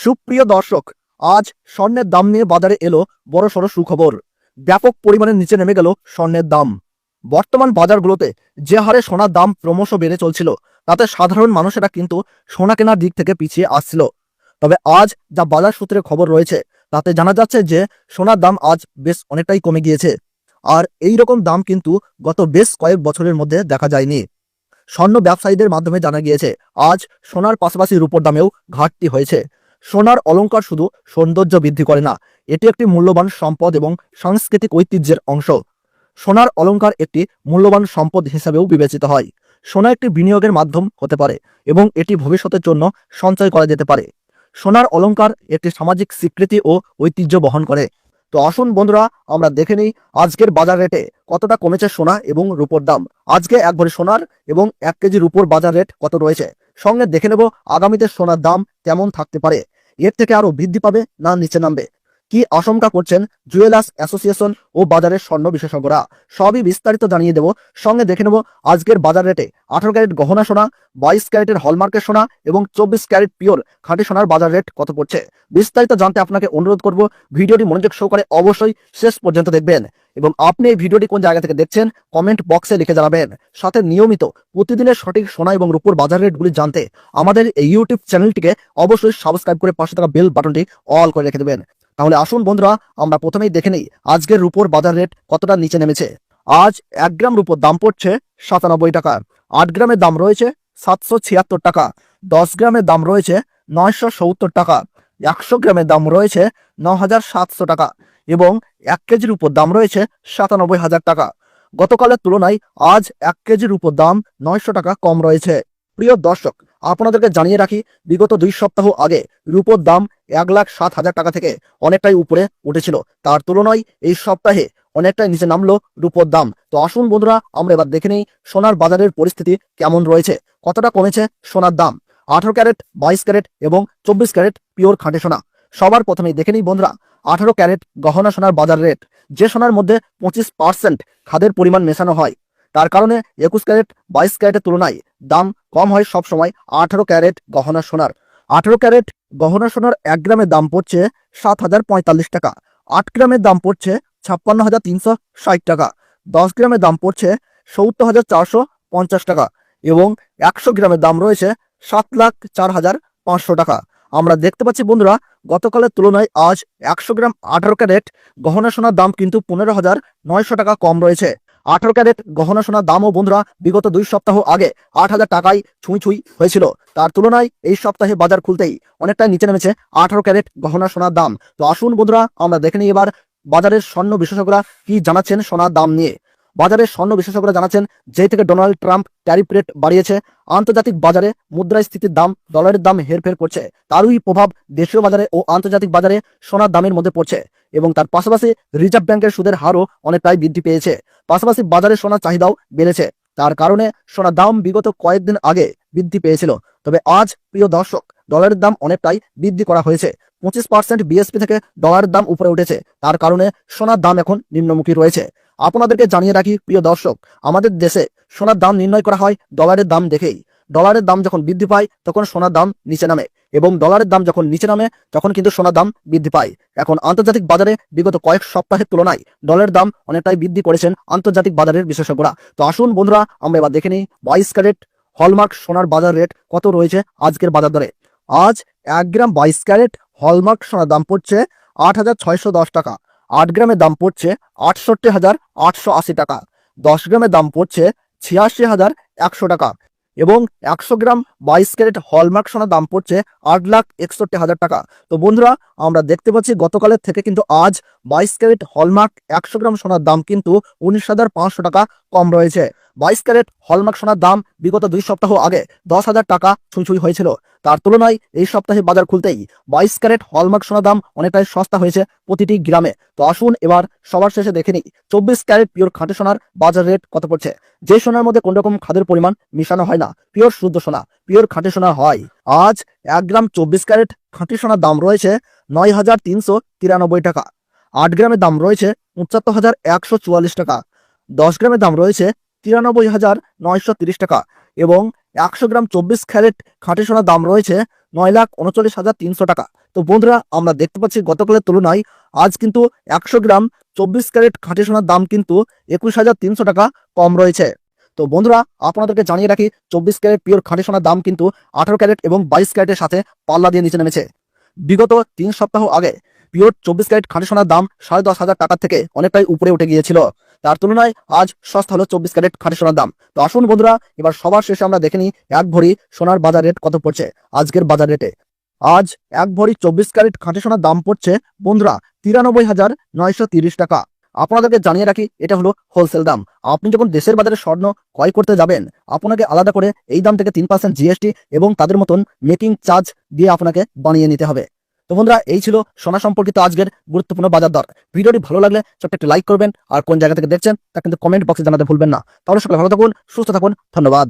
সুপ্রিয় দর্শক, আজ স্বর্ণের দাম নিয়ে বাজারে এলো বড়সড় সুখবর। ব্যাপক পরিমাণে নিচে নেমে গেল স্বর্ণের দাম। বর্তমান বাজারগুলোতে যে হারে সোনার দাম ক্রমশ বেড়ে চলছিল, তাতে সাধারণ মানুষেরা কিন্তু সোনা কেনার দিক থেকে পিছিয়ে আসছিল। তবে আজ যা বাজার সূত্রে খবর রয়েছে, তাতে জানা যাচ্ছে যে সোনার দাম আজ বেশ অনেকটাই কমে গিয়েছে। আর এই রকম দাম কিন্তু গত বেশ কয়েক বছরের মধ্যে দেখা যায়নি। স্বর্ণ ব্যবসায়ীদের মাধ্যমে জানা গিয়েছে, আজ সোনার পাশাপাশি রূপোর দামেও ঘাটতি হয়েছে। সোনার অলংকার শুধু সৌন্দর্য বৃদ্ধি করে না, এটি একটি মূল্যবান সম্পদ এবং সাংস্কৃতিক ঐতিহ্যের অংশ। সোনার অলংকার একটি মূল্যবান সম্পদ হিসাবেও বিবেচিত হয়। সোনা একটি বিনিয়োগের মাধ্যম হতে পারে এবং এটি ভবিষ্যতের জন্য সঞ্চয় করা যেতে পারে। সোনার অলংকার একটি সামাজিক স্বীকৃতি ও ঐতিহ্য বহন করে। তো আসুন বন্ধুরা, আমরা দেখে নিই আজকের বাজার রেটে কতটা কমেছে সোনা এবং রূপোর দাম। আজকে এক ভরি সোনার এবং 1 কেজি রূপোর বাজার রেট কত রয়েছে, সঙ্গে দেখে নেব আগামীতে সোনার দাম কেমন থাকতে পারে। এর থেকে আরো বৃদ্ধি পাবে না নিচে নামবে, কি আশঙ্কা করছেন জুয়েলার্স অ্যাসোসিয়েশন ও বাজারের স্বর্ণ বিশেষজ্ঞরা, সবই বিস্তারিত জানিয়ে দেব। সঙ্গে দেখে নেব আজকের বাজার রেটে 18 ক্যারেট গহনা সোনা, 22 ক্যারেটের হলমার্কের সোনা এবং 24 ক্যারেট পিওর খাঁটি সোনার বাজার রেট কত পড়ছে। বিস্তারিত জানতে আপনাকে অনুরোধ করব, ভিডিওটি মনোযোগ সহকারে অবশ্যই শেষ পর্যন্ত দেখবেন এবং আপনি এই ভিডিওটি কোন জায়গা থেকে দেখছেন কমেন্ট বক্সে লিখে জানাবেন। সাথে নিয়মিত প্রতিদিনের সঠিক সোনা এবং রূপোর বাজার রেটগুলি জানতে আমাদের এই ইউটিউব চ্যানেলটিকে অবশ্যই সাবস্ক্রাইব করে পাশে থাকা বেল বাটনটি অল করে রেখে দেবেন। তাহলে আসুন বন্ধুরা, আমরা প্রথমেই দেখে নিই আজকের রূপোর বাজার রেট কতটা নিচে নেমেছে। আজ 1 গ্রাম রূপোর দাম পড়ছে 97 টাকা। 8 গ্রামের দাম রয়েছে 776 টাকা। 10 গ্রামের দাম রয়েছে 970 টাকা। 100 গ্রামের দাম রয়েছে 9700 টাকা এবং 1 কেজির উপর দাম রয়েছে 97,000 টাকা। গতকালের তুলনায় আজ 1 কেজির উপর দাম 900 টাকা কম রয়েছে। প্রিয় দর্শক, আপনাদেরকে জানিয়ে রাখি, বিগত 2 সপ্তাহ আগে রূপোর দাম 1,07,000 টাকা থেকে অনেকটাই উপরে উঠেছিল। তার তুলনায় এই সপ্তাহে অনেকটাই নিচে নামলো রূপোর দাম। তো আসুন বন্ধুরা, আমরা এবার দেখে নিই সোনার বাজারের পরিস্থিতি কেমন রয়েছে, কতটা কমেছে সোনার দাম। 18 ক্যারেট, 22 ক্যারেট এবং 24 ক্যারেট পিওর খাঁটি সোনা। সবার প্রথমেই দেখে নিই বন্ধুরা 18 ক্যারেট গহনা সোনার বাজার রেট। যে সোনার মধ্যে 25% খাদের পরিমাণ মেশানো হয়, তার কারণে 21 ক্যারেট 22 ক্যারেটের তুলনায় দাম কম হয় সব সময় 18 ক্যারেট গহনা সোনার। 18 ক্যারেট গহনা সোনার 1 গ্রামের দাম পড়ছে 7,045 টাকা। 8 গ্রামের দাম পড়ছে 56,360 টাকা। 10 গ্রামের দাম পড়ছে 70,450 টাকা এবং 100 গ্রামের দাম রয়েছে 7,04,500 টাকা। আমরা দেখতে পাচ্ছি বন্ধুরা, গতকালের তুলনায় আজ 100 গ্রাম 18 ক্যারেট গহনা সোনার দাম কিন্তু 15,900 টাকা কম রয়েছে। 18 ক্যারেট গহনা সোনার দামও বন্ধুরা বিগত 2 সপ্তাহ আগে 8,000 টাকায় ছুঁই হয়েছিল। তার তুলনায় এই সপ্তাহে বাজার খুলতেই অনেকটাই নিচে নেমেছে 18 ক্যারেট গহনা সোনার দাম। তো আসুন বন্ধুরা, আমরা দেখে নিই এবার বাজারের স্বর্ণ বিশেষজ্ঞরা কি জানাচ্ছেন সোনার দাম নিয়ে। বাজারের স্বর্ণ বিশেষজ্ঞরা জানাচ্ছেন, যেই থেকে ডোনাল্ড ট্রাম্প ট্যারিফ রেট বাড়িয়েছে, আন্তর্জাতিক বাজারে মুদ্রাস্ফীতির দাম, ডলারের দাম হেরফের করছে। তারই প্রভাব দেশীয় বাজারে ও আন্তর্জাতিক বাজারে সোনার দামের মধ্যে পড়ছে এবং তার পাশাপাশি রিজার্ভ ব্যাংকের সুদের হারও অনেকটাই বৃদ্ধি পেয়েছে। পাশাপাশি বাজারে সোনার চাহিদাও বেড়েছে। তার কারণে সোনার দাম বিগত কয়েকদিন আগে বৃদ্ধি পেয়েছিল। তবে আজ প্রিয় দর্শক, ডলারের দাম অনেকটাই বৃদ্ধি করা হয়েছে। 25% বিএসপি থেকে ডলারের দাম উপরে উঠেছে। তার কারণে সোনার দাম এখন নিম্নমুখী রয়েছে। আপনাদেরকে জানিয়ে রাখি প্রিয় দর্শক, আমাদের দেশে সোনার দাম নির্ণয় করা হয় ডলারের দাম দেখেই। ডলারের দাম যখন বৃদ্ধি পায় তখন সোনার দাম নিচে নামে এবং ডলারের দাম যখন নিচে নামে তখন কিন্তু সোনার দাম বৃদ্ধি পায়। এখন আন্তর্জাতিক বাজারে বিগত কয়েক সপ্তাহের তুলনায় ডলারের দাম অনেকটাই বৃদ্ধি করেছেন আন্তর্জাতিক বাজারের বিশেষজ্ঞরা। তো আসুন বন্ধুরা, আমরা এবার দেখে নিই 22 ক্যারেট হলমার্ক সোনার বাজার রেট কত রয়েছে আজকের বাজার দরে। আজ 1 গ্রাম 22 ক্যারেট হলমার্ক সোনার দাম পড়ছে 8,610 টাকা। 8 গ্রামের দাম পড়ছে 68,880 টাকা। 10 গ্রামের দাম পড়ছে 86,100 টাকা এবং 100 গ্রাম 22 ক্যারেট হলমার্ক সোনার দাম পড়ছে 8,61,000 টাকা। তো বন্ধুরা, আমরা দেখতে পাচ্ছি গতকালের থেকে কিন্তু আজ 22 ক্যারেট হলমার্ক 100 গ্রাম সোনার দাম কিন্তু 19,500 টাকা কম রয়েছে। 22 ক্যারেট হলমার্ক সোনার দাম বিগত 2 সপ্তাহ আগে 10,000 টাকা ছুঁই হয়েছিল। তার তুলনায় এই সপ্তাহে বাজার খুলতেই 22 ক্যারেট হলমার্ক সোনার দাম অনেকটাই সস্তা হয়েছে প্রতিটি গ্রামে। তো আসুন এবার সবার শেষে দেখে নিই 24 ক্যারেট পিওর খাঁটি সোনার বাজার রেট কত পড়ছে। যে সোনার মধ্যে কোন রকম খাদের পরিমাণ মিশানো হয় না, পিওর শুদ্ধ সোনা, পিওর খাঁটি সোনা হয়। আজ 1 গ্রাম 24 ক্যারেট খাঁটি সোনার দাম রয়েছে 9,393 টাকা। 8 গ্রামের দাম রয়েছে 75,144 টাকা। 10 গ্রামের দাম রয়েছে 93,930 টাকা এবং 100 গ্রাম 24 ক্যারেট খাঁটি সোনার দাম রয়েছে 9,39,300 টাকা। তো বন্ধুরা, আমরা দেখতে পাচ্ছি গতকালের তুলনায় আজ কিন্তু 100 গ্রাম 24 ক্যারেট খাঁটি সোনার দাম কিন্তু 21,300 টাকা কম রয়েছে। তো বন্ধুরা, আপনাদেরকে জানিয়ে রাখি 24 ক্যারেট পিওর খাঁটি সোনার দাম কিন্তু 18 ক্যারেট এবং 22 ক্যারেটের সাথে পাল্লা দিয়ে নিচে নেমেছে। বিগত 3 সপ্তাহ আগে পিওর 24 ক্যারেট খাঁটি সোনার দাম 10,500 টাকার থেকে অনেকটাই উপরে উঠে গিয়েছিল। তার তুলনায় আজ সস্তা হলো 24 ক্যারেট খাঁটি সোনার দাম। তো আসুন বন্ধুরা, এবার সবার শেষে আমরা দেখে নিই এক ভরি সোনার বাজার রেট কত পড়ছে আজকের বাজার রেটে। আজ এক ভরি 24 ক্যারেট খাঁটি সোনার দাম পড়ছে বন্ধুরা 93,930 টাকা। আপনাদেরকে জানিয়ে রাখি, এটা হলো হোলসেল দাম। আপনি যখন দেশের বাজারে স্বর্ণ ক্রয় করতে যাবেন, আপনাকে আলাদা করে এই দাম থেকে 3% জিএসটি এবং তাদের মতন মেকিং চার্জ দিয়ে আপনাকে বানিয়ে নিতে হবে। তো বন্ধুরা, এই ছিল সোনা সম্পর্কিত আজকের গুরুত্বপূর্ণ বাজার দর। ভিডিওটি ভালো লাগলে ছোট্ট একটি লাইক করবেন, আর কোন জায়গা থেকে দেখছেন তা কিন্তু কমেন্ট বক্সে জানাতে ভুলবেন না। তাহলে সকলে ভালো থাকুন, সুস্থ থাকুন, ধন্যবাদ।